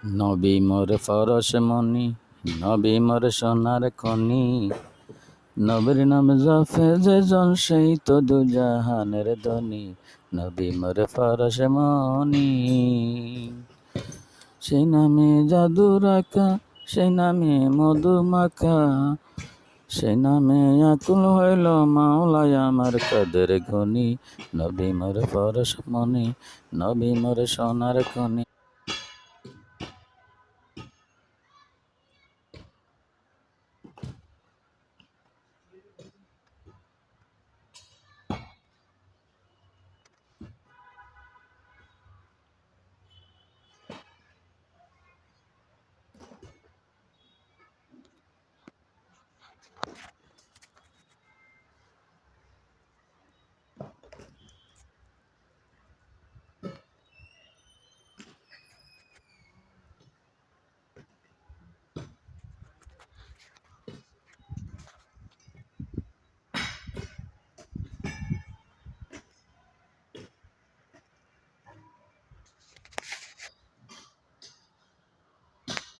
নবী মোর ফরস মনি, নবী মোর সোনার খনি, নবীর নাম জপে যে জন সেই তো দুজাহানের ধনী। নবী মোর ফরস মনি, সেই নামে জাদু রাখা, সেই নামে মধু মাখা, সেই নামে আকুল হইল মাওলায় আমার কাদের ঘনি। নবী মোর ফরস মনি, নবী মোর সোনার খনি।